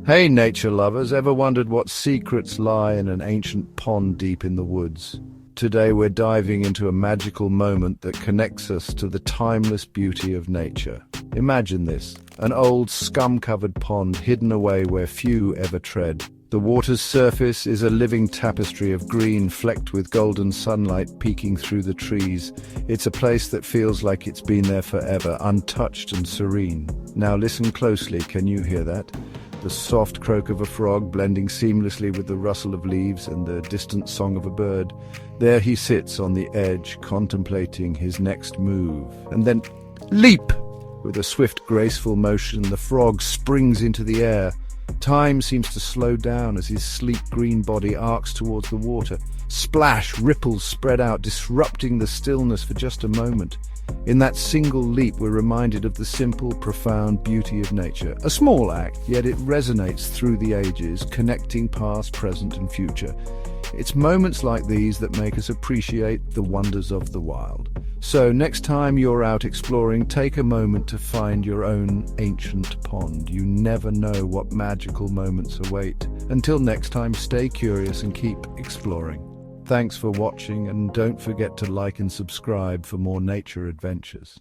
Hey nature lovers, ever wondered what secrets lie in an ancient pond deep in the woods? Today we're diving into a magical moment that connects us to the timeless beauty of nature. Imagine this, an old scum-covered pond hidden away where few ever tread. The water's surface is a living tapestry of green flecked with golden sunlight peeking through the trees. It's a place that feels like it's been there forever, untouched and serene. Now listen closely, can you hear that? The soft croak of a frog blending seamlessly with the rustle of leaves and the distant song of a bird. There he sits on the edge, contemplating his next move. And then, leap! With a swift, graceful motion, the frog springs into the air. Time seems to slow down as his sleek green body arcs towards the water. Splash! Ripples spread out, disrupting the stillness for just a moment. In that single leap, we're reminded of the simple, profound beauty of nature. A small act, yet it resonates through the ages, connecting past, present, and future. It's moments like these that make us appreciate the wonders of the wild. So next time you're out exploring, take a moment to find your own ancient pond. You never know what magical moments await. Until next time, stay curious and keep exploring. Thanks for watching, and don't forget to like and subscribe for more nature adventures.